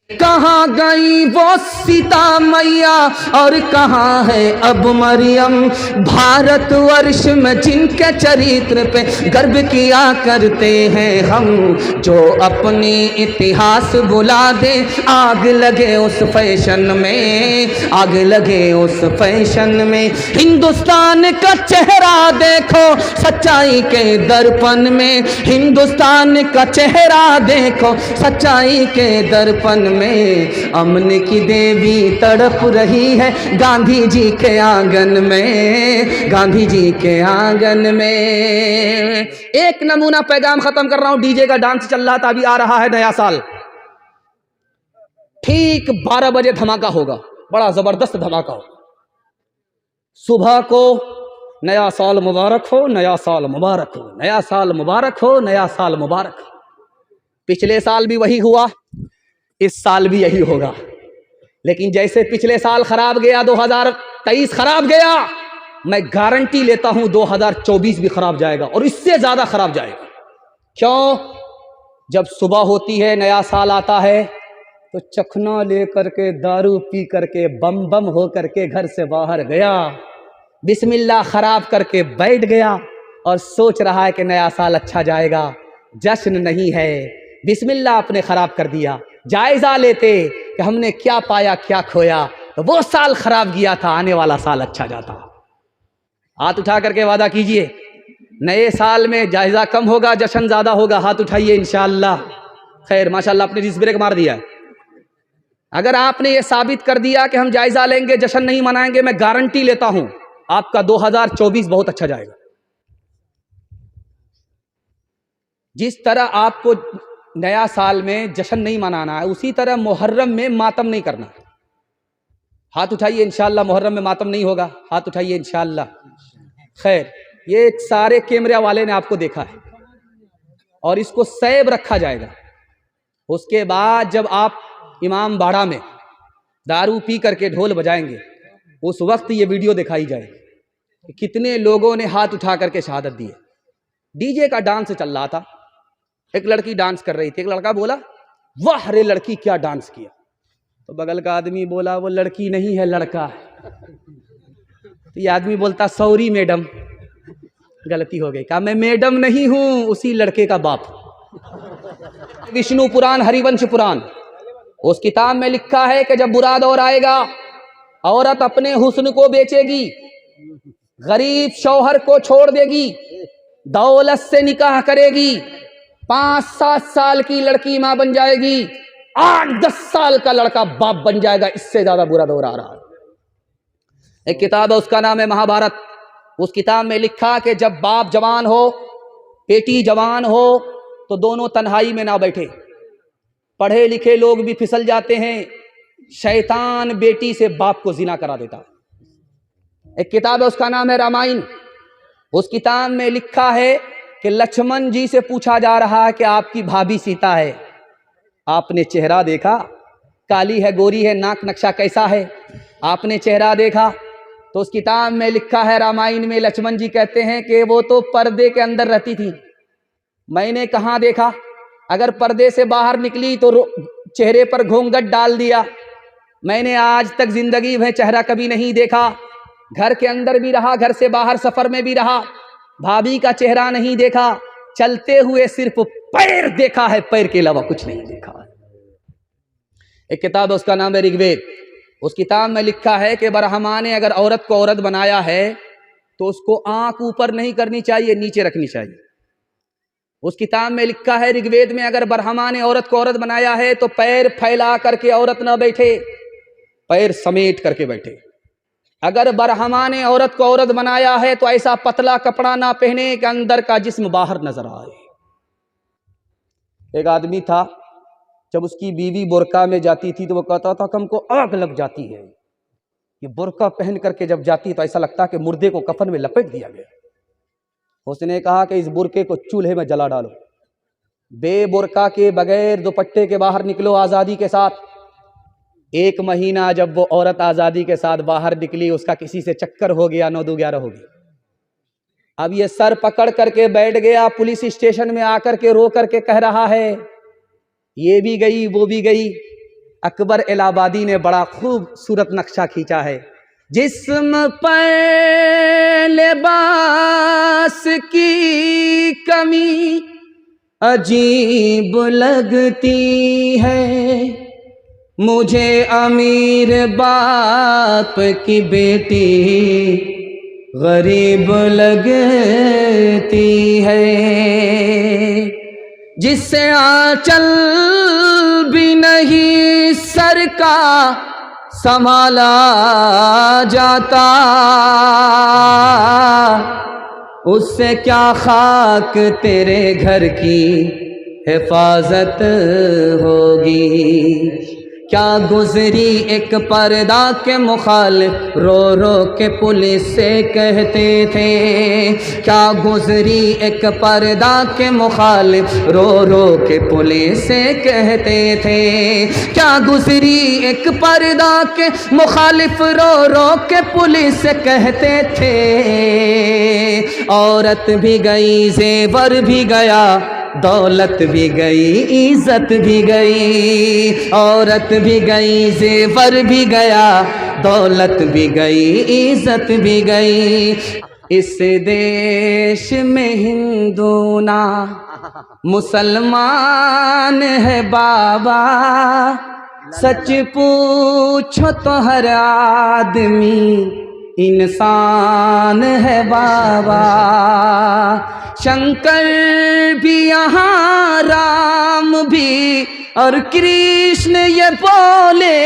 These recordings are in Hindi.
कहाँ गई वो सीता मैया और कहाँ है अब मरियम। भारतवर्ष में जिनके चरित्र पे गर्व किया करते हैं हम, जो अपनी इतिहास भुला दे आग लगे उस फैशन में, आग लगे उस फैशन में। हिंदुस्तान का चेहरा देखो सच्चाई के दर्पण में, हिंदुस्तान का चेहरा देखो सच्चाई के दर्पण में। अमन की देवी तड़प रही है गांधी जी के आंगन में, गांधी जी के आंगन में। एक नमूना पैगाम खत्म कर रहा हूं। डीजे का डांस चल रहा था, अभी आ रहा है नया साल, ठीक 12 बजे धमाका होगा, बड़ा जबरदस्त धमाका होगा। सुबह को नया साल मुबारक हो, नया साल मुबारक हो, नया साल मुबारक हो, नया साल मुबारक हो। पिछले साल भी वही हुआ, इस साल भी यही होगा। लेकिन जैसे पिछले साल खराब गया, 2023 खराब गया, मैं गारंटी लेता हूं 2024 भी खराब जाएगा और इससे ज्यादा खराब जाएगा। क्यों? जब सुबह होती है, नया साल आता है, तो चखना लेकर के दारू पी करके बम बम हो करके घर से बाहर गया, बिस्मिल्लाह खराब करके बैठ गया और सोच रहा है कि नया साल अच्छा जाएगा। जश्न नहीं है, बिस्मिल्लाह आपने खराब कर दिया। जायजा लेते कि हमने क्या पाया क्या खोया, तो वो साल खराब गया था, आने वाला साल अच्छा जाता। हाथ उठा करके वादा कीजिए, नए साल में जायजा कम होगा, जश्न ज्यादा होगा। हाथ उठाइए इंशाअल्लाह। खैर माशाअल्लाह, आपने रिस ब्रेक मार दिया। अगर आपने ये साबित कर दिया कि हम जायजा लेंगे, जश्न नहीं मनाएंगे, मैं गारंटी लेता हूं आपका 2024 बहुत अच्छा जाएगा। जिस तरह आपको नया साल में जश्न नहीं मनाना है, उसी तरह मुहर्रम में मातम नहीं करना। हाथ उठाइए इंशाअल्लाह, मुहर्रम में मातम नहीं होगा। हाथ उठाइए इंशाअल्लाह। खैर, ये सारे कैमरे वाले ने आपको देखा है और इसको सैब रखा जाएगा। उसके बाद जब आप इमाम बाड़ा में दारू पी करके ढोल बजाएंगे, उस वक्त ये वीडियो दिखाई जाएगी कि कितने लोगों ने हाथ उठा करके शहादत दी है। डीजे का डांस चल रहा था, एक लड़की डांस कर रही थी, एक लड़का बोला वाह रे लड़की क्या डांस किया, तो बगल का आदमी बोला वो लड़की नहीं है लड़का है। तो ये आदमी बोलता सॉरी मैडम, गलती हो गई। कहा मैं मैडम नहीं हूं, उसी लड़के का बाप। विष्णु पुराण, हरिवंश पुराण, उस किताब में लिखा है कि जब बुरा दौर आएगा, औरत अपने हुस्न को बेचेगी, गरीब शौहर को छोड़ देगी, दौलत से निकाह करेगी, 5-7 साल की लड़की मां बन जाएगी, 8-10 साल का लड़का बाप बन जाएगा। इससे ज्यादा बुरा दौर आ रहा है। एक किताब है, उसका नाम है महाभारत। उस किताब में लिखा कि जब बाप जवान हो, बेटी जवान हो, तो दोनों तन्हाई में ना बैठे। पढ़े लिखे लोग भी फिसल जाते हैं, शैतान बेटी से बाप को जिना करा देता है। एक किताब है, उसका नाम है रामायण। उस किताब में लिखा है कि लक्ष्मण जी से पूछा जा रहा है कि आपकी भाभी सीता है, आपने चेहरा देखा, काली है गोरी है, नाक नक्शा कैसा है, आपने चेहरा देखा? तो उस किताब में लिखा है, रामायण में लक्ष्मण जी कहते हैं कि वो तो पर्दे के अंदर रहती थी, मैंने कहाँ देखा, अगर पर्दे से बाहर निकली तो चेहरे पर घूंघट डाल दिया, मैंने आज तक जिंदगी में चेहरा कभी नहीं देखा, घर के अंदर भी रहा, घर से बाहर सफर में भी रहा, भाभी का चेहरा नहीं देखा, चलते हुए सिर्फ पैर देखा है, पैर के अलावा कुछ नहीं देखा है। एक किताब है, उसका नाम है ऋग्वेद। उस किताब में लिखा है कि ब्रह्मा ने अगर औरत को औरत बनाया है तो उसको आंख ऊपर नहीं करनी चाहिए, नीचे रखनी चाहिए। उस किताब में लिखा है ऋग्वेद में, अगर ब्रह्मा ने औरत को औरत बनाया है तो पैर फैला करके औरत ना बैठे, पैर समेट करके बैठे। अगर ब्रह्मा ने औरत को औरत बनाया है तो ऐसा पतला कपड़ा ना पहने कि अंदर का जिस्म बाहर नजर आए। एक आदमी था, जब उसकी बीवी बुर्का में जाती थी तो वो कहता था कि हमको आग लग जाती है। ये बुर्का पहन करके जब जाती तो ऐसा लगता कि मुर्दे को कफन में लपेट दिया गया। उसने कहा कि इस बुर्के को चूल्हे में जला डालो, बेबुर्का के बगैर दुपट्टे के बाहर निकलो आज़ादी के साथ। 1 महीना जब वो औरत आज़ादी के साथ बाहर निकली, उसका किसी से चक्कर हो गया, 9-2-11 हो गई। अब ये सर पकड़ करके बैठ गया, पुलिस स्टेशन में आकर के रो करके कह रहा है ये भी गई वो भी गई। अकबर इलाहाबादी ने बड़ा खूबसूरत नक्शा खींचा है। जिस्म पर लिबास की कमी अजीब लगती है, मुझे अमीर बाप की बेटी गरीब लगती है। जिससे आंचल भी नहीं सर का संभाला जाता, उससे क्या खाक तेरे घर की हिफाजत होगी। क्या गुजरी एक पर्दा के मुखालिफ रो रो के पुलिस से कहते थे, क्या गुजरी एक पर्दा के मुखालिफ रो रो के पुलिस से कहते थे, क्या गुजरी एक पर्दा के मुखालिफ रो रो के पुलिस से कहते थे। औरत भी गई, जेवर भी गया, दौलत भी गई, इज्जत भी गई। औरत भी गई, जेवर भी गया, दौलत भी गई, इज्जत भी गई। इस देश में हिंदू ना मुसलमान है बाबा, सच पूछो तो हर आदमी इंसान है बाबा। शंकर भी यहाँ, राम भी और कृष्ण ये बोले,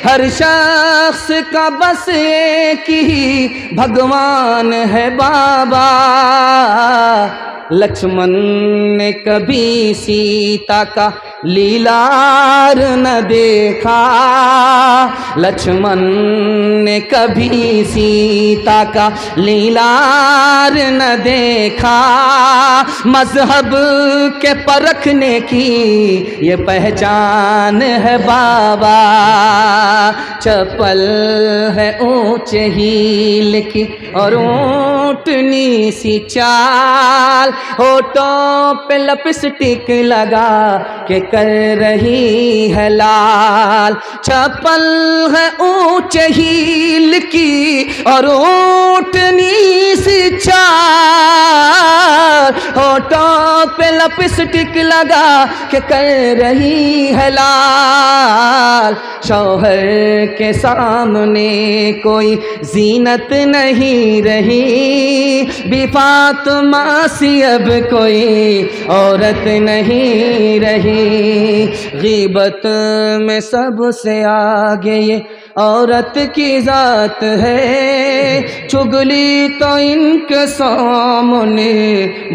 हर शख्स का बस एक ही भगवान है बाबा। लक्ष्मण ने कभी सीता का लीलार न देखा, लक्ष्मण ने कभी सीता का लीलार न देखा। मजहब के परखने की ये पहचान है बाबा। चप्पल है ऊंचे हील की और ऊंटनी सी चाल, होठों पे लिपस्टिक लगा के कर रही है लाल। चप्पल है ऊंचे हील की और ऊंटनी सी चाल, होठों पे लिपस्टिक लगा के कर रही है लाल। शौहर के सामने कोई जीनत नहीं रही, बी फातिमा सी अब कोई औरत नहीं रही। गीबत में सबसे आगे ये औरत की जात है, चुगली तो इनके सामने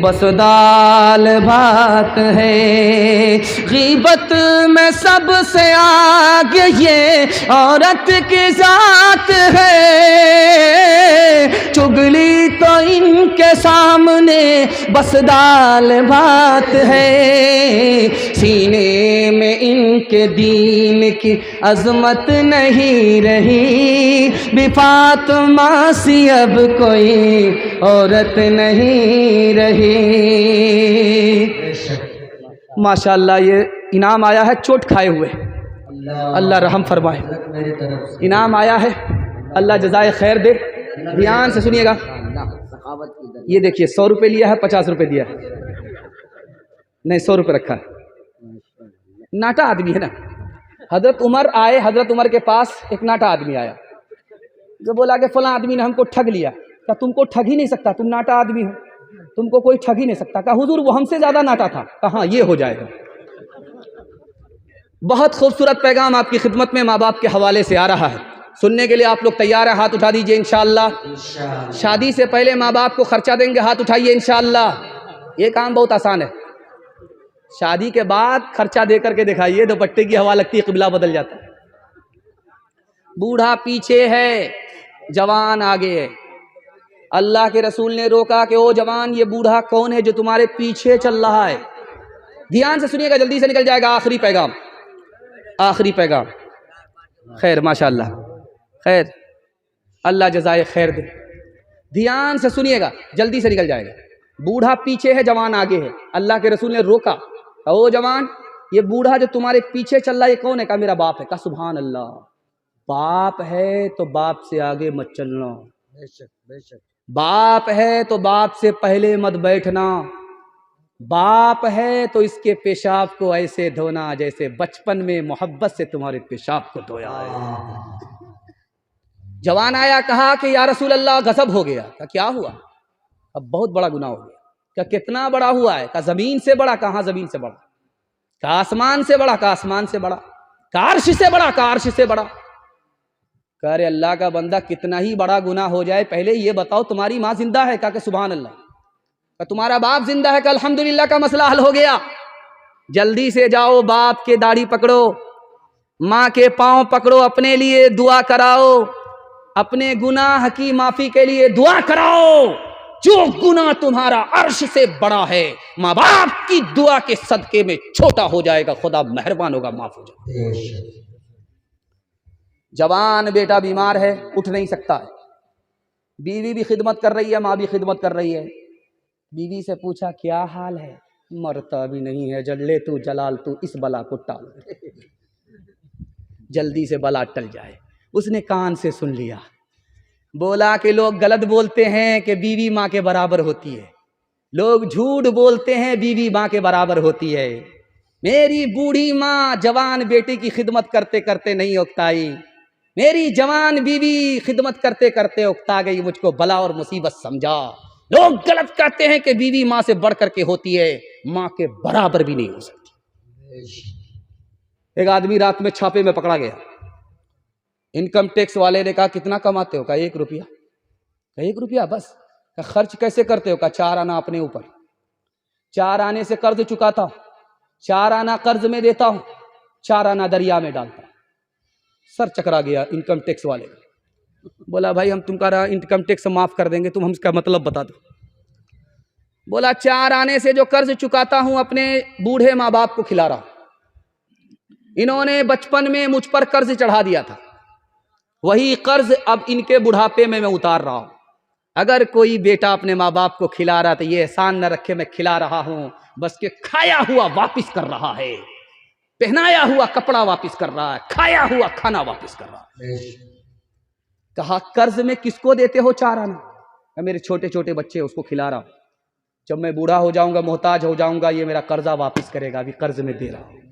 बस दाल भात है। गीबत में सबसे आगे ये औरत की जात है, चुगली तो इनके सामने बस दाल भात है। सीने में इनके दीन की अजमत नहीं रही, बी फातिमा सी अब कोई औरत नहीं रही। माशाअल्लाह, ये इनाम आया है चोट खाए हुए, अल्लाह रहम फरमाए। इनाम आया है, अल्लाह जज़ाए खैर दे। ध्यान से सुनिएगा। ये देखिए 100 रुपये लिया है, 50 रुपये दिया है, नहीं 100 रुपये रखा है। नाटा आदमी है ना। हजरत उमर आए, हजरत उमर के पास एक नाटा आदमी आया, जो बोला कि फलां आदमी ने हमको ठग लिया। क्या तुमको ठग ही नहीं सकता, तुम नाटा आदमी हो, तुमको कोई ठग ही नहीं सकता। कहा हुजूर वो हमसे ज्यादा नाटा था। कहा ये हो जाएगा। बहुत खूबसूरत पैगाम आपकी खिदमत में माँ बाप के हवाले से आ रहा है, सुनने के लिए आप लोग तैयार हैं? हाथ उठा दीजिए इंशाअल्लाह। शादी से पहले माँ बाप को खर्चा देंगे, हाथ उठाइए इंशाअल्लाह। ये काम बहुत आसान है। शादी के बाद खर्चा दे करके दिखाइए, दुपट्टे की हवा लगती है, किबला बदल जाता है। बूढ़ा पीछे है, जवान आगे है। अल्लाह के रसूल ने रोका कि ओ जवान, ये बूढ़ा कौन है जो तुम्हारे पीछे चल रहा है? ध्यान से सुनिएगा, जल्दी से निकल जाएगा आखिरी पैगाम, आखिरी पैगाम। खैर माशाअल्लाह, खैर अल्लाह जज़ाए खैर दे। ध्यान से सुनिएगा, जल्दी से निकल जाएगा। बूढ़ा पीछे है, जवान आगे है। अल्लाह के रसूल ने रोका, ओ जवान, ये बूढ़ा जो तुम्हारे पीछे चल रहा है ये कौन है? कहा मेरा बाप है। कहा सुभान अल्लाह, बाप है तो बाप से आगे मत चलना, बेशक बेशक। बाप है तो बाप से पहले मत बैठना, बाप है तो इसके पेशाब को ऐसे धोना जैसे बचपन में मोहब्बत से तुम्हारे पेशाब को धोया है। जवान आया, कहा कि या रसूल अल्लाह गजब हो गया। कहा क्या हुआ? अब बहुत बड़ा गुनाह हो गया। कहा कितना बड़ा हुआ है? कहा जमीन से बड़ा। कहा जमीन से बड़ा। कहा आसमान से बड़ा। कहा आसमान से बड़ा। कहा अर्श से बड़ा। कहा अर्श से बड़ा। कह अरे अल्लाह का बंदा, कितना ही बड़ा गुनाह हो जाए पहले ये बताओ तुम्हारी माँ जिंदा है? कहा कि सुभान अल्लाह। कहा तुम्हारा बाप जिंदा है? कहा अल्हम्दुलिल्लाह, का मसला हल हो गया। जल्दी से जाओ, बाप के दाढ़ी पकड़ो, माँ के पांव पकड़ो, अपने लिए दुआ कराओ, अपने गुनाह की माफी के लिए दुआ कराओ। जो गुनाह तुम्हारा अर्श से बड़ा है, माँ बाप की दुआ के सदके में छोटा हो जाएगा, खुदा मेहरबान होगा, माफ हो जाएगा। जवान बेटा बीमार है, उठ नहीं सकता है, बीवी भी खिदमत कर रही है, माँ भी खिदमत कर रही है। बीवी से पूछा क्या हाल है? मरता भी नहीं है, जल्ले तू जलाल तू इस बला को टाल, जल्दी से बला टल जाए। उसने कान से सुन लिया, बोला कि लोग गलत बोलते हैं कि बीवी माँ के बराबर होती है, लोग झूठ बोलते हैं बीवी माँ के बराबर होती है। मेरी बूढ़ी माँ जवान बेटे की खिदमत करते करते नहीं उकताई, मेरी जवान बीवी खिदमत करते करते उकता गई, मुझको बला और मुसीबत समझा। लोग गलत कहते हैं कि बीवी माँ से बढ़ करके होती है, माँ के बराबर भी नहीं हो सकती। एक आदमी रात में छापे में पकड़ा गया। इनकम टैक्स वाले ने कहा कितना कमाते हो? कहा 1 रुपया। कहा 1 रुपया बस? कहा खर्च कैसे करते हो? कहा 4 आना अपने ऊपर, 4 आने से कर्ज चुकाता हूं, 4 आना कर्ज में देता हूं, 4 आना दरिया में डालता हूं। सर चकरा गया इनकम टैक्स वाले का। बोला भाई हम तुम्हारा इनकम टैक्स माफ कर देंगे, तुम हमका मतलब बता दो। बोला 4 आने से जो कर्ज चुकाता हूं अपने बूढ़े माँ बाप को खिला रहा हूं। इन्होंने बचपन में मुझ पर कर्ज चढ़ा दिया था, वही कर्ज अब इनके बुढ़ापे में मैं उतार रहा हूं। अगर कोई बेटा अपने माँ बाप को खिला रहा तो ये एहसान न रखे मैं खिला रहा हूं, बस के खाया हुआ वापिस कर रहा है, पहनाया हुआ कपड़ा वापिस कर रहा है, खाया हुआ खाना वापिस कर रहा है। कहा कर्ज में किसको देते हो 4 आना? मेरे छोटे छोटे बच्चे उसको खिला रहा हूं, जब मैं बूढ़ा हो जाऊंगा, मोहताज हो जाऊंगा, ये मेरा कर्जा वापिस करेगा, अभी कर्ज में दे रहा हूं।